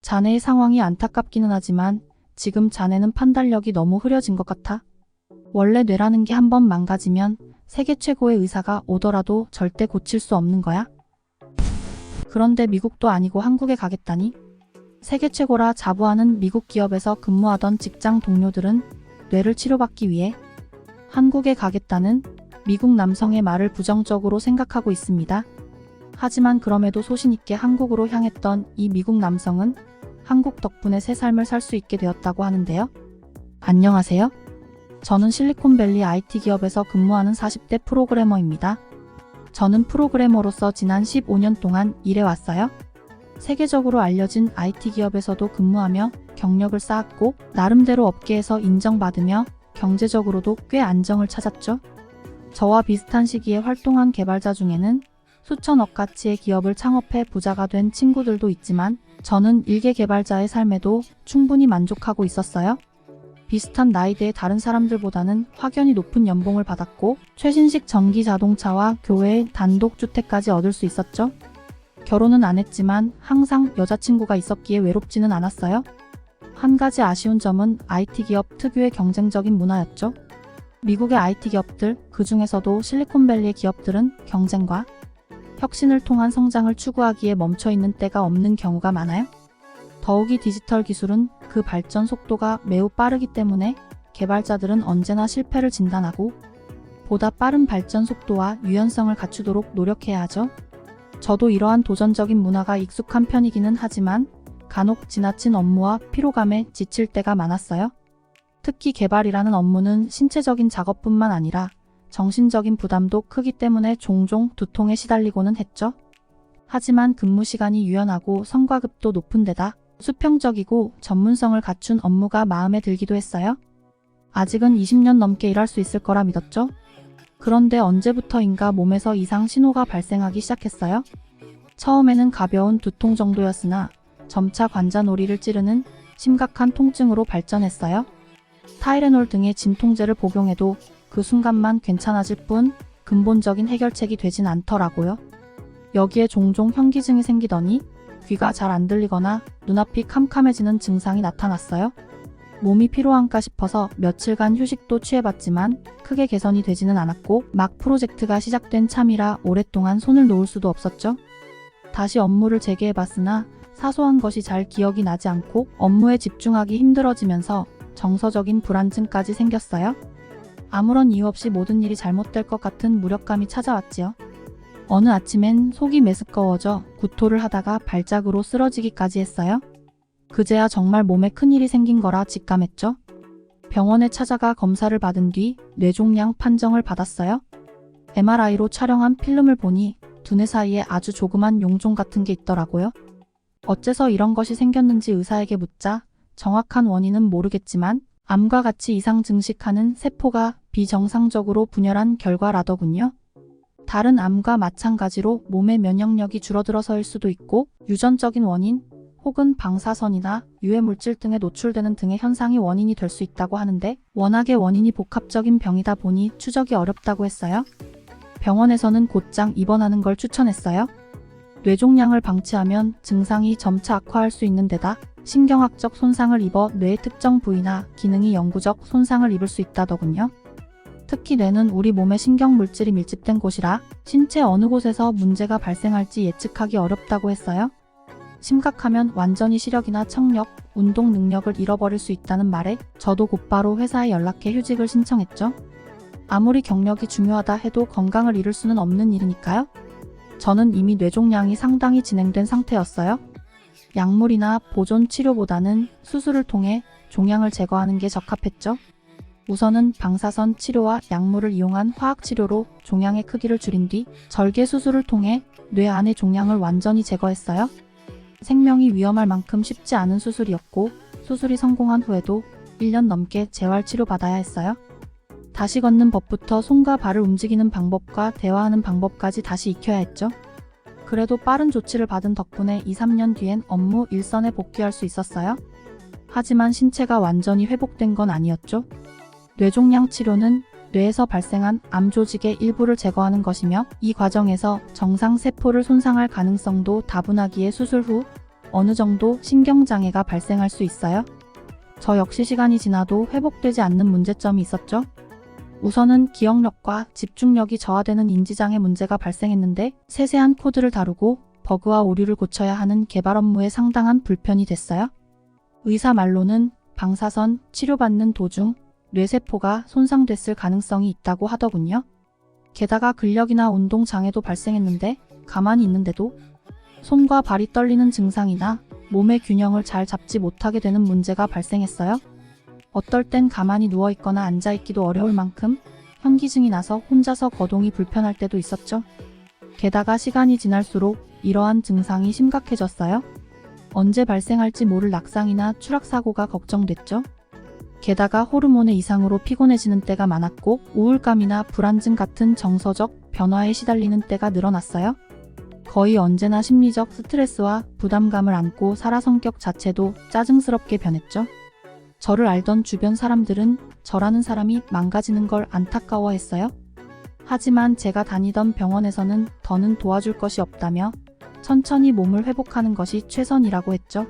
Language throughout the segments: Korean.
자네의 상황이 안타깝기는 하지만 지금 자네는 판단력이 너무 흐려진 것 같아. 원래 뇌라는 게 한번 망가지면 세계 최고의 의사가 오더라도 절대 고칠 수 없는 거야. 그런데 미국도 아니고 한국에 가겠다니? 세계 최고라 자부하는 미국 기업에서 근무하던 직장 동료들은 뇌를 치료받기 위해 한국에 가겠다는 미국 남성의 말을 부정적으로 생각하고 있습니다. 하지만 그럼에도 소신있게 한국으로 향했던 이 미국 남성은 한국 덕분에 새 삶을 살 수 있게 되었다고 하는데요. 안녕하세요. 저는 실리콘밸리 IT 기업에서 근무하는 40대 프로그래머입니다. 저는 프로그래머로서 지난 15년 동안 일해왔어요. 세계적으로 알려진 IT 기업에서도 근무하며 경력을 쌓았고 나름대로 업계에서 인정받으며 경제적으로도 꽤 안정을 찾았죠. 저와 비슷한 시기에 활동한 개발자 중에는 수천억 가치의 기업을 창업해 부자가 된 친구들도 있지만 저는 일개 개발자의 삶에도 충분히 만족하고 있었어요. 비슷한 나이대의 다른 사람들보다는 확연히 높은 연봉을 받았고 최신식 전기 자동차와 교외의 단독주택까지 얻을 수 있었죠. 결혼은 안 했지만 항상 여자친구가 있었기에 외롭지는 않았어요. 한 가지 아쉬운 점은 IT 기업 특유의 경쟁적인 문화였죠. 미국의 IT 기업들, 그 중에서도 실리콘밸리의 기업들은 경쟁과 혁신을 통한 성장을 추구하기에 멈춰있는 때가 없는 경우가 많아요. 더욱이 디지털 기술은 그 발전 속도가 매우 빠르기 때문에 개발자들은 언제나 실패를 진단하고 보다 빠른 발전 속도와 유연성을 갖추도록 노력해야 하죠. 저도 이러한 도전적인 문화가 익숙한 편이기는 하지만 간혹 지나친 업무와 피로감에 지칠 때가 많았어요. 특히 개발이라는 업무는 신체적인 작업뿐만 아니라 정신적인 부담도 크기 때문에 종종 두통에 시달리고는 했죠. 하지만 근무 시간이 유연하고 성과급도 높은 데다 수평적이고 전문성을 갖춘 업무가 마음에 들기도 했어요. 아직은 20년 넘게 일할 수 있을 거라 믿었죠. 그런데 언제부터인가 몸에서 이상 신호가 발생하기 시작했어요. 처음에는 가벼운 두통 정도였으나 점차 관자놀이를 찌르는 심각한 통증으로 발전했어요. 타이레놀 등의 진통제를 복용해도 그 순간만 괜찮아질 뿐 근본적인 해결책이 되진 않더라고요. 여기에 종종 현기증이 생기더니 귀가 잘 안 들리거나 눈앞이 캄캄해지는 증상이 나타났어요. 몸이 피로한가 싶어서 며칠간 휴식도 취해봤지만 크게 개선이 되지는 않았고 막 프로젝트가 시작된 참이라 오랫동안 손을 놓을 수도 없었죠. 다시 업무를 재개해봤으나 사소한 것이 잘 기억이 나지 않고 업무에 집중하기 힘들어지면서 정서적인 불안증까지 생겼어요. 아무런 이유 없이 모든 일이 잘못될 것 같은 무력감이 찾아왔지요. 어느 아침엔 속이 메스꺼워져 구토를 하다가 발작으로 쓰러지기까지 했어요. 그제야 정말 몸에 큰일이 생긴 거라 직감했죠. 병원에 찾아가 검사를 받은 뒤 뇌종양 판정을 받았어요. MRI로 촬영한 필름을 보니 두뇌 사이에 아주 조그만 용종 같은 게 있더라고요. 어째서 이런 것이 생겼는지 의사에게 묻자 정확한 원인은 모르겠지만 암과 같이 이상 증식하는 세포가 비정상적으로 분열한 결과라더군요. 다른 암과 마찬가지로 몸의 면역력이 줄어들어서일 수도 있고 유전적인 원인 혹은 방사선이나 유해물질 등에 노출되는 등의 현상이 원인이 될 수 있다고 하는데 워낙에 원인이 복합적인 병이다 보니 추적이 어렵다고 했어요. 병원에서는 곧장 입원하는 걸 추천했어요. 뇌종양을 방치하면 증상이 점차 악화할 수 있는 데다 신경학적 손상을 입어 뇌의 특정 부위나 기능이 영구적 손상을 입을 수 있다더군요. 특히 뇌는 우리 몸의 신경물질이 밀집된 곳이라 신체 어느 곳에서 문제가 발생할지 예측하기 어렵다고 했어요. 심각하면 완전히 시력이나 청력, 운동 능력을 잃어버릴 수 있다는 말에 저도 곧바로 회사에 연락해 휴직을 신청했죠. 아무리 경력이 중요하다 해도 건강을 잃을 수는 없는 일이니까요. 저는 이미 뇌종양이 상당히 진행된 상태였어요. 약물이나 보존 치료보다는 수술을 통해 종양을 제거하는 게 적합했죠. 우선은 방사선 치료와 약물을 이용한 화학치료로 종양의 크기를 줄인 뒤 절개 수술을 통해 뇌 안의 종양을 완전히 제거했어요. 생명이 위험할 만큼 쉽지 않은 수술이었고 수술이 성공한 후에도 1년 넘게 재활치료 받아야 했어요. 다시 걷는 법부터 손과 발을 움직이는 방법과 대화하는 방법까지 다시 익혀야 했죠. 그래도 빠른 조치를 받은 덕분에 2-3년 뒤엔 업무 일선에 복귀할 수 있었어요. 하지만 신체가 완전히 회복된 건 아니었죠. 뇌종양 치료는 뇌에서 발생한 암 조직의 일부를 제거하는 것이며 이 과정에서 정상 세포를 손상할 가능성도 다분하기에 수술 후 어느 정도 신경장애가 발생할 수 있어요. 저 역시 시간이 지나도 회복되지 않는 문제점이 있었죠. 우선은 기억력과 집중력이 저하되는 인지장애 문제가 발생했는데 세세한 코드를 다루고 버그와 오류를 고쳐야 하는 개발 업무에 상당한 불편이 됐어요. 의사 말로는 방사선 치료받는 도중 뇌세포가 손상됐을 가능성이 있다고 하더군요. 게다가 근력이나 운동 장애도 발생했는데 가만히 있는데도 손과 발이 떨리는 증상이나 몸의 균형을 잘 잡지 못하게 되는 문제가 발생했어요. 어떨 땐 가만히 누워있거나 앉아있기도 어려울 만큼 현기증이 나서 혼자서 거동이 불편할 때도 있었죠. 게다가 시간이 지날수록 이러한 증상이 심각해졌어요. 언제 발생할지 모를 낙상이나 추락사고가 걱정됐죠. 게다가 호르몬의 이상으로 피곤해지는 때가 많았고 우울감이나 불안증 같은 정서적 변화에 시달리는 때가 늘어났어요. 거의 언제나 심리적 스트레스와 부담감을 안고 살아 성격 자체도 짜증스럽게 변했죠. 저를 알던 주변 사람들은 저라는 사람이 망가지는 걸 안타까워했어요. 하지만 제가 다니던 병원에서는 더는 도와줄 것이 없다며 천천히 몸을 회복하는 것이 최선이라고 했죠.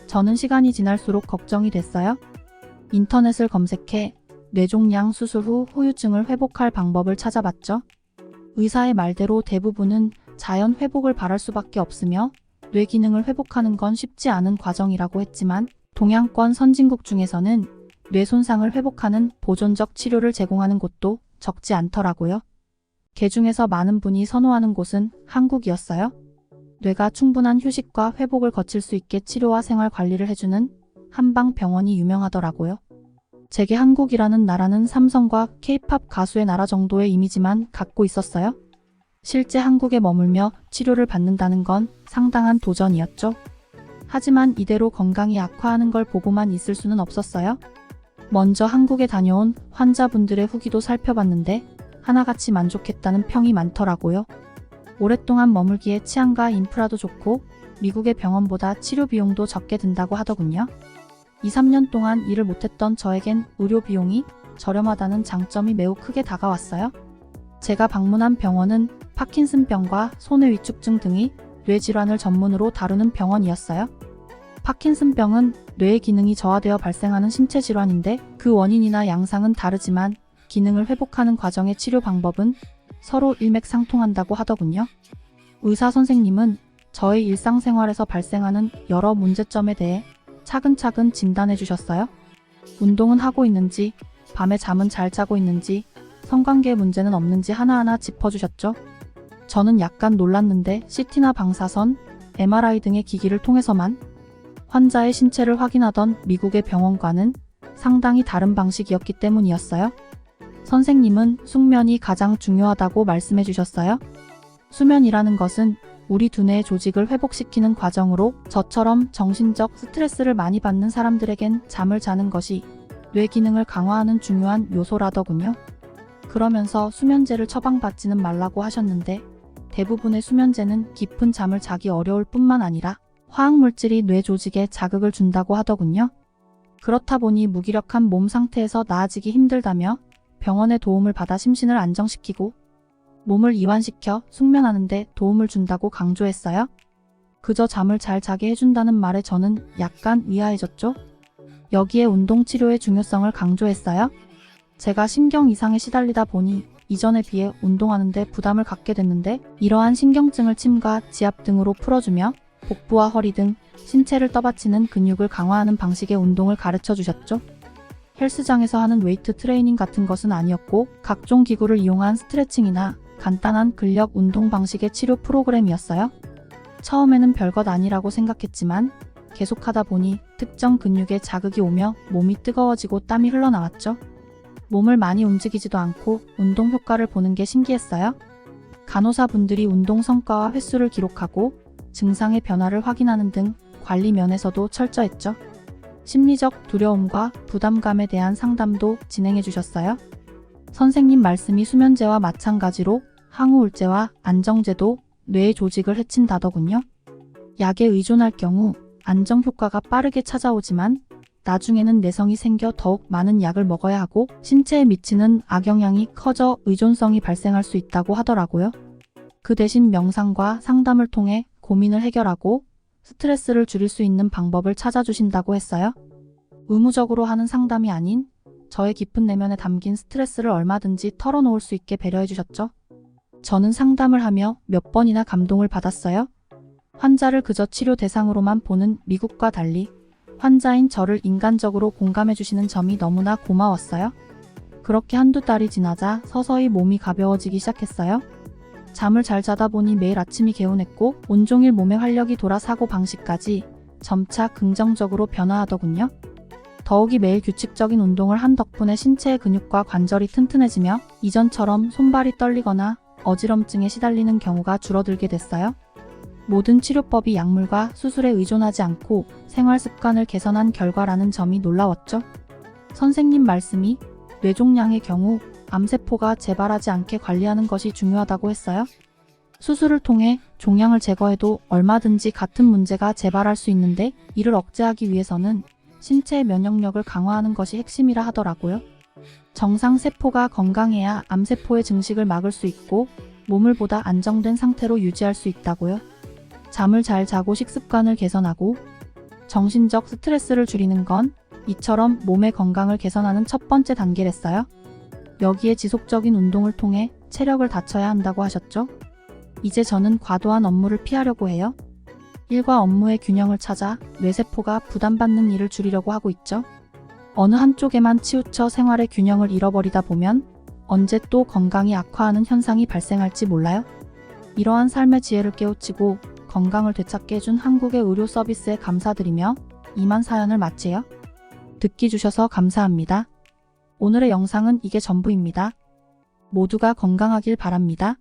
저는 시간이 지날수록 걱정이 됐어요. 인터넷을 검색해 뇌종양 수술 후 후유증을 회복할 방법을 찾아봤죠. 의사의 말대로 대부분은 자연 회복을 바랄 수밖에 없으며 뇌 기능을 회복하는 건 쉽지 않은 과정이라고 했지만 동양권 선진국 중에서는 뇌 손상을 회복하는 보존적 치료를 제공하는 곳도 적지 않더라고요. 그 중에서 많은 분이 선호하는 곳은 한국이었어요. 뇌가 충분한 휴식과 회복을 거칠 수 있게 치료와 생활 관리를 해주는 한방병원이 유명하더라고요. 제게 한국이라는 나라는 삼성과 K-팝 가수의 나라 정도의 이미지만 갖고 있었어요. 실제 한국에 머물며 치료를 받는다는 건 상당한 도전이었죠. 하지만 이대로 건강이 악화하는 걸 보고만 있을 수는 없었어요. 먼저 한국에 다녀온 환자분들의 후기도 살펴봤는데 하나같이 만족했다는 평이 많더라고요. 오랫동안 머물기에 치안과 인프라도 좋고 미국의 병원보다 치료 비용도 적게 든다고 하더군요. 2, 3년 동안 일을 못했던 저에겐 의료 비용이 저렴하다는 장점이 매우 크게 다가왔어요. 제가 방문한 병원은 파킨슨병과 손해 위축증 등의 뇌질환을 전문으로 다루는 병원이었어요. 파킨슨병은 뇌의 기능이 저하되어 발생하는 신체 질환인데 그 원인이나 양상은 다르지만 기능을 회복하는 과정의 치료 방법은 서로 일맥상통한다고 하더군요. 의사 선생님은 저의 일상생활에서 발생하는 여러 문제점에 대해 차근차근 진단해 주셨어요. 운동은 하고 있는지, 밤에 잠은 잘 자고 있는지, 성관계 문제는 없는지 하나하나 짚어주셨죠. 저는 약간 놀랐는데 CT나 방사선, MRI 등의 기기를 통해서만 환자의 신체를 확인하던 미국의 병원과는 상당히 다른 방식이었기 때문이었어요. 선생님은 숙면이 가장 중요하다고 말씀해 주셨어요. 수면이라는 것은 우리 두뇌의 조직을 회복시키는 과정으로 저처럼 정신적 스트레스를 많이 받는 사람들에겐 잠을 자는 것이 뇌 기능을 강화하는 중요한 요소라더군요. 그러면서 수면제를 처방받지는 말라고 하셨는데 대부분의 수면제는 깊은 잠을 자기 어려울 뿐만 아니라 화학물질이 뇌 조직에 자극을 준다고 하더군요. 그렇다 보니 무기력한 몸 상태에서 나아지기 힘들다며 병원의 도움을 받아 심신을 안정시키고 몸을 이완시켜 숙면하는데 도움을 준다고 강조했어요. 그저 잠을 잘 자게 해준다는 말에 저는 약간 의아해졌죠. 여기에 운동치료의 중요성을 강조했어요. 제가 신경 이상에 시달리다 보니 이전에 비해 운동하는데 부담을 갖게 됐는데 이러한 신경증을 침과 지압 등으로 풀어주며 복부와 허리 등 신체를 떠받치는 근육을 강화하는 방식의 운동을 가르쳐 주셨죠. 헬스장에서 하는 웨이트 트레이닝 같은 것은 아니었고 각종 기구를 이용한 스트레칭이나 간단한 근력 운동 방식의 치료 프로그램이었어요. 처음에는 별것 아니라고 생각했지만 계속하다 보니 특정 근육에 자극이 오며 몸이 뜨거워지고 땀이 흘러나왔죠. 몸을 많이 움직이지도 않고 운동 효과를 보는 게 신기했어요. 간호사분들이 운동 성과와 횟수를 기록하고 증상의 변화를 확인하는 등 관리 면에서도 철저했죠. 심리적 두려움과 부담감에 대한 상담도 진행해 주셨어요. 선생님 말씀이 수면제와 마찬가지로 항우울제와 안정제도 뇌의 조직을 해친다더군요. 약에 의존할 경우 안정 효과가 빠르게 찾아오지만 나중에는 내성이 생겨 더욱 많은 약을 먹어야 하고 신체에 미치는 악영향이 커져 의존성이 발생할 수 있다고 하더라고요. 그 대신 명상과 상담을 통해 고민을 해결하고 스트레스를 줄일 수 있는 방법을 찾아주신다고 했어요. 의무적으로 하는 상담이 아닌 저의 깊은 내면에 담긴 스트레스를 얼마든지 털어놓을 수 있게 배려해 주셨죠. 저는 상담을 하며 몇 번이나 감동을 받았어요. 환자를 그저 치료 대상으로만 보는 미국과 달리 환자인 저를 인간적으로 공감해 주시는 점이 너무나 고마웠어요. 그렇게 한두 달이 지나자 서서히 몸이 가벼워지기 시작했어요. 잠을 잘 자다 보니 매일 아침이 개운했고 온종일 몸에 활력이 돌아 사고방식까지 점차 긍정적으로 변화하더군요. 더욱이 매일 규칙적인 운동을 한 덕분에 신체의 근육과 관절이 튼튼해지며 이전처럼 손발이 떨리거나 어지럼증에 시달리는 경우가 줄어들게 됐어요. 모든 치료법이 약물과 수술에 의존하지 않고 생활 습관을 개선한 결과라는 점이 놀라웠죠. 선생님 말씀이 뇌종양의 경우 암세포가 재발하지 않게 관리하는 것이 중요하다고 했어요. 수술을 통해 종양을 제거해도 얼마든지 같은 문제가 재발할 수 있는데 이를 억제하기 위해서는 신체의 면역력을 강화하는 것이 핵심이라 하더라고요. 정상 세포가 건강해야 암세포의 증식을 막을 수 있고 몸을 보다 안정된 상태로 유지할 수 있다고요. 잠을 잘 자고 식습관을 개선하고 정신적 스트레스를 줄이는 건 이처럼 몸의 건강을 개선하는 첫 번째 단계랬어요. 여기에 지속적인 운동을 통해 체력을 다져야 한다고 하셨죠. 이제 저는 과도한 업무를 피하려고 해요. 일과 업무의 균형을 찾아 뇌세포가 부담받는 일을 줄이려고 하고 있죠. 어느 한쪽에만 치우쳐 생활의 균형을 잃어버리다 보면 언제 또 건강이 악화하는 현상이 발생할지 몰라요. 이러한 삶의 지혜를 깨우치고 건강을 되찾게 해준 한국의 의료 서비스에 감사드리며 이만 사연을 마치요. 듣기 주셔서 감사합니다. 오늘의 영상은 이게 전부입니다. 모두가 건강하길 바랍니다.